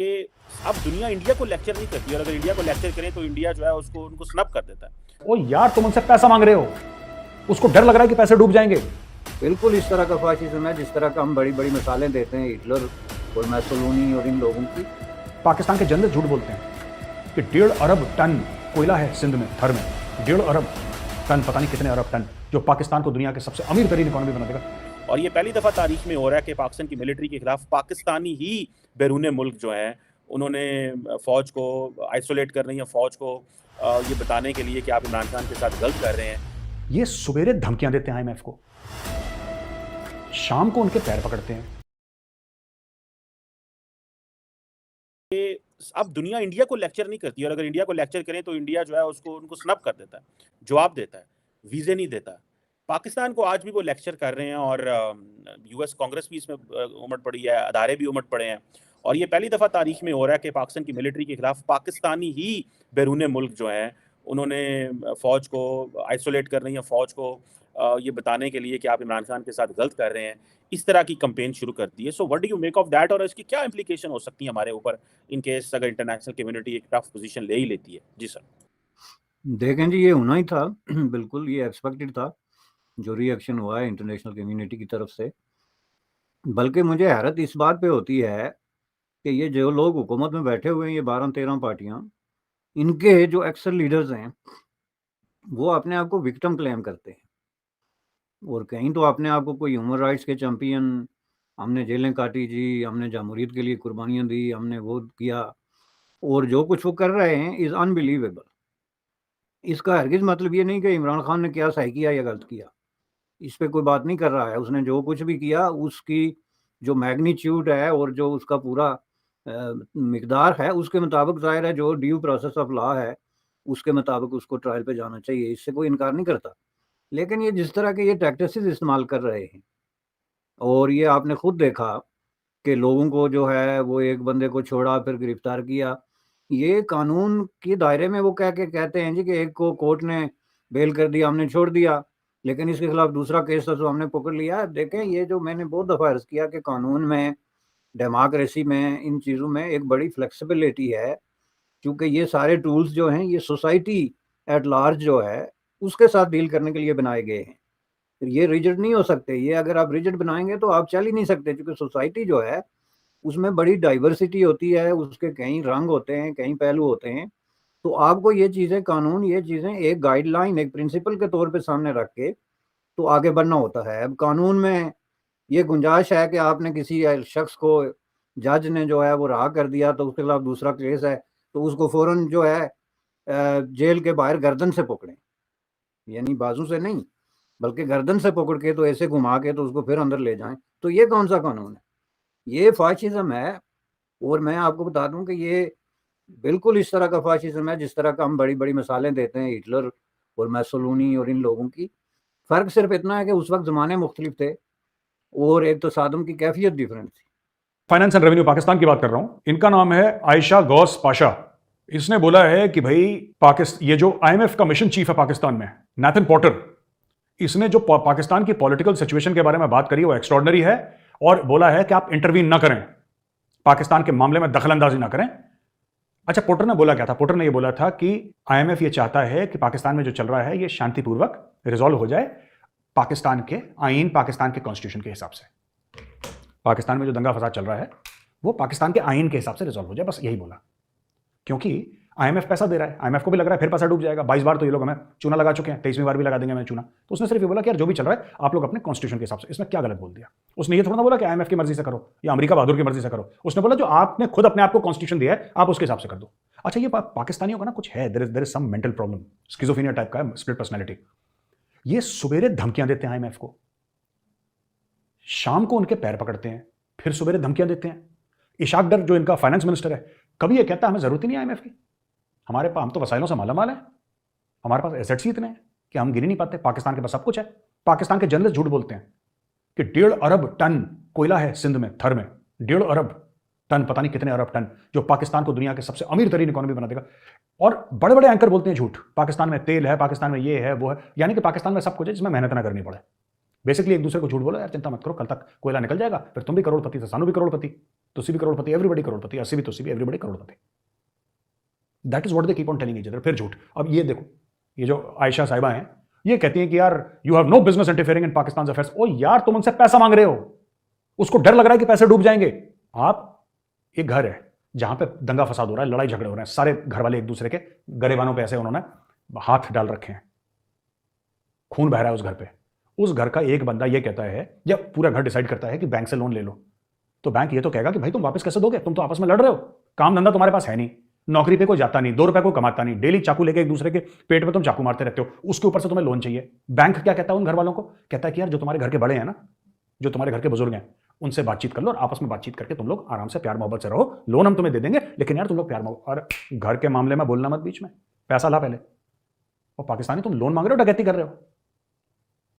कि अब दुनिया इंडिया को लेक्चर नहीं करती, और अगर इंडिया को लेक्चर करें तो इंडिया जो है उसको उनको स्नब कर देता है। ओ यार, तुम उनसे पैसा मांग रहे हो, उसको डर लग रहा है कि पैसे डूब जाएंगे। बिल्कुल इस तरह का फाशिज्म है जिस तरह का हम बड़ी बड़ी मिसालें देते हैं हिटलर और मैसोलिनी और इन लोगों की। पाकिस्तान के जनरल झूठ बोलते हैं कि 1.5 अरब टन कोयला है सिंध में, थर में। 1.5 अरब टन, पता नहीं कितने अरब टन, जो पाकिस्तान को दुनिया के सबसे अमीर तरीन इकोनॉमी बना देगा। और ये पहली दफा तारीख में हो रहा है कि पाकिस्तान की मिलिट्री के खिलाफ पाकिस्तानी ही बैरून मुल्क जो है उन्होंने फौज को आइसोलेट कर रही है, फौज को ये बताने के लिए कि आप इमरान खान के साथ गलत कर रहे हैं। ये सुबेरे धमकियां देते हैं IMF को, शाम को उनके पैर पकड़ते हैं। कि अब दुनिया इंडिया को लेक्चर नहीं करती, और अगर इंडिया को लेक्चर करें तो इंडिया जो है उसको उनको स्नब कर देता है, जवाब देता है, वीज़े नहीं देता। पाकिस्तान को आज भी वो लेक्चर कर रहे हैं, और यूएस कांग्रेस भी इसमें उमड़ पड़ी है, अदारे भी उमड़ पड़े हैं। और ये पहली दफ़ा तारीख में हो रहा है कि पाकिस्तान की मिलिट्री के खिलाफ पाकिस्तानी ही बैरून मुल्क जो हैं उन्होंने फ़ौज को आइसोलेट कर रही है, फ़ौज को ये बताने के लिए कि आप इमरान खान के साथ गलत कर रहे हैं, इस तरह की कंपेन शुरू कर दी है। So what do you make of that, और इसकी क्या इम्प्लीकेशन हो सकती है हमारे ऊपर इन केस अगर इंटरनेशनल कम्युनिटी एक टफ पोजीशन ले ही लेती है? जी सर। देखें जी, ये होना ही था बिल्कुल ये एक्सपेक्टेड था जो रिएक्शन हुआ है इंटरनेशनल कम्युनिटी की तरफ से। बल्कि मुझे हैरत इस बात पे होती है कि ये जो लोग हुकूमत में बैठे हुए हैं, ये 12-13 पार्टियां, इनके जो एक्सर लीडर्स हैं वो अपने आप को विक्टिम क्लेम करते हैं, और कहीं तो अपने आप को कोई ह्यूमन राइट्स के चैंपियन, हमने जेलें काटी जी, हमने जमहूरियत के लिए कुर्बानियां दी, हमने वो किया, और जो कुछ वो कर रहे हैं इज़ अनबिलीवेबल। इसका हरगिज़ मतलब ये नहीं कि इमरान खान ने क्या सही किया या गलत किया, इस पे कोई बात नहीं कर रहा है। उसने जो कुछ भी किया उसकी जो मैग्नीट्यूड है और जो उसका पूरा मिकदार है उसके मुताबिक ज़ाहिर है जो ड्यू प्रोसेस ऑफ लॉ है उसके मुताबिक उसको ट्रायल पे जाना चाहिए, इससे कोई इनकार नहीं करता। लेकिन ये जिस तरह के ये टैक्टिसेस इस्तेमाल कर रहे हैं, और ये आपने खुद देखा कि लोगों को जो है वो एक बंदे को छोड़ा फिर गिरफ्तार किया। ये कानून के दायरे में वो कह के कहते हैं जी कि एक को कोर्ट ने बेल कर दिया, हमने छोड़ दिया, लेकिन इसके खिलाफ दूसरा केस था तो हमने पकड़ लिया। देखें, ये जो मैंने बहुत दफ़ा अर्ज़ किया कि कानून में, डेमोक्रेसी में, इन चीज़ों में एक बड़ी फ्लेक्सिबिलिटी है, क्योंकि ये सारे टूल्स जो हैं ये सोसाइटी एट लार्ज जो है उसके साथ डील करने के लिए बनाए गए हैं। ये रिजिड नहीं हो सकते, ये अगर आप रिजिड बनाएँगे तो आप चल ही नहीं सकते, क्योंकि सोसाइटी जो है उसमें बड़ी डाइवर्सिटी होती है, उसके कई रंग होते हैं, कई पहलू होते हैं। तो आपको ये चीज़ें, कानून, ये चीज़ें एक गाइडलाइन, एक प्रिंसिपल के तौर पे सामने रख के तो आगे बढ़ना होता है। अब कानून में ये गुंजाइश है कि आपने किसी शख्स को, जज ने जो है वो रहा कर दिया तो उसके खिलाफ दूसरा केस है, तो उसको फ़ौरन जो है जेल के बाहर गर्दन से पकड़ें, यानी बाजू से नहीं बल्कि गर्दन से पकड़ के तो ऐसे घुमा के तो उसको फिर अंदर ले जाएँ। तो ये कौन-सा कानून है? ये फ़ाशिज़्म है। और मैं आपको बता दूँ कि ये बिल्कुल इस तरह का फ़ाशिज़्म है जिस तरह का हम बड़ी-बड़ी मिसालें देते हैं हिटलर और मैसोलिनी और इन लोगों की। फ़र्क सिर्फ़ इतना है कि उस वक़्त ज़माने मुख्तलिफ थे और एक तसादुम की कैफ़ियत डिफ़रेंट थी। फाइनेंस एंड रेवेन्यू पाकिस्तान की बात कर रहा हूं। इनका नाम है आयशा गौस पाशा। इसने बोला है कि भाई पाकिस्तान, ये जो IMF का मिशन चीफ है पाकिस्तान में, नाथन पॉटर, इसने जो पाकिस्तान की पॉलिटिकल सिचुएशन के बारे में बात करी वो एक्स्ट्रॉर्डनरी है, और बोला है कि आप इंटरवीन ना करें, पाकिस्तान के मामले में दखलंदाजी ना करें। अच्छा, पोटर ने बोला क्या था? पोटर ने ये बोला था कि IMF ये चाहता है कि पाकिस्तान में जो चल रहा है ये शांतिपूर्वक रिजॉल्व हो जाए, पाकिस्तान के आईन, पाकिस्तान के कॉन्स्टिट्यूशन के हिसाब से। पाकिस्तान में जो दंगा फसाद चल रहा है वो पाकिस्तान के आईन के हिसाब से रिजॉल्व हो जाए, बस यही बोला। क्योंकि IMF पैसा दे रहा है, IMF को भी लग रहा है फिर पैसा डूब जाएगा। 22 बार तो ये लोग हमें चूना लगा चुके हैं, 23वीं बार भी लगा देंगे हमें चूना। तो उसने सिर्फ ये बोला कि यार जो भी चल रहा है आप लोग अपने कॉन्स्टिट्यूशन के हिसाब से। इसमें क्या गलत बोल दिया? उसने ये थोड़ा ना बोला कि IMF की मर्जी से करो या अमेरिका बहादुर की मर्जी से करो। उसने बोला जो आपने खुद अपने आप को कॉन्स्टिट्यूशन दिया है आप उसके हिसाब से कर दो। अच्छा, ये पाकिस्तानियों का ना कुछ है, there is some mental problem, schizophrenia type का है, स्प्लिट पर्सनैलिटी। ये सुबेरे धमकियां देते हैं IMF को, शाम को उनके पैर पकड़ते हैं, फिर सुबेरे धमकियां देते हैं। इशाक डर जो इनका फाइनेंस मिनिस्टर है, कभी ये कहता है हमें जरूरत ही नहीं IMF की, हमारे पास, हम तो वसाइलों से मालामाल है, हमारे पास एसेट्स ही इतने हैं कि हम गिन ही नहीं पाते, पाकिस्तान के पास सब कुछ है। पाकिस्तान के जर्नलिस्ट झूठ बोलते हैं कि 1.5 अरब टन कोयला है सिंध में, थर में। 1.5 अरब टन, पता नहीं कितने अरब टन, जो पाकिस्तान को दुनिया के सबसे अमीर तरीन इकोनॉमी बना देगा। और बड़े बड़े एंकर बोलते हैं झूठ, पाकिस्तान में तेल है, पाकिस्तान में ये है वो है, यानी कि पाकिस्तान में सब कुछ है जिसमें मेहनत ना करनी पड़े। बेसिकली एक दूसरे को झूठ बोलो, यार चिंता मत करो, कल तक कोयला निकल जाएगा, फिर तुम भी करोड़पति, सानू भी करोड़पति। तुसी भी करोड़पति, एवरीबडी करोड़पति, 80 भी तुसी भी, everybody Crorepati. That is what they keep on telling each other. फिर झूठ। अब ये देखो, ये जो आयशा साहिबा हैं, ये कहती हैं कि यार you have no business interfering in Pakistan affairs. ओ यार, तुम उनसे पैसा मांग रहे हो, उसको डर लग रहा है कि पैसे डूब जाएंगे। आप, एक घर है जहां पे दंगा फसाद हो रहा है, लड़ाई झगड़े हो रहे हैं, सारे घर वाले एक दूसरे के गरेबानों पे ऐसे उन्होंने हाथ डाल रखे हैं, खून बह रहा है उस घर पे। उस घर का एक बंदा ये कहता है, या पूरा घर डिसाइड करता है कि बैंक से लोन ले लो, तो बैंक ये तो कहेगा कि भाई तुम वापस कैसे दोगे, तुम तो आपस में लड़ रहे हो, काम धंधा तुम्हारे पास है नहीं, नौकरी पे कोई जाता नहीं, 2 रुपए को कमाता नहीं, डेली चाकू लेके एक दूसरे के पेट में तुम चाकू मारते रहते हो, उसके ऊपर से तुम्हें लोन चाहिए। बैंक क्या कहता है उन घर वालों को? कहता है कि यार जो तुम्हारे घर के बड़े हैं ना, जो तुम्हारे घर के बुजुर्ग हैं, उनसे बातचीत कर लो और आपस में बातचीत करके तुम लोग आराम से प्यार मोहब्बत से रहो, लोन हम तुम्हें दे देंगे, लेकिन यार तुम लोग प्यार मोहब्बत, और घर के मामले में बोलना मत बीच में, पैसा ला पहले। और पाकिस्तानी तुम लोन मांग रहे हो, डकैती कर रहे हो।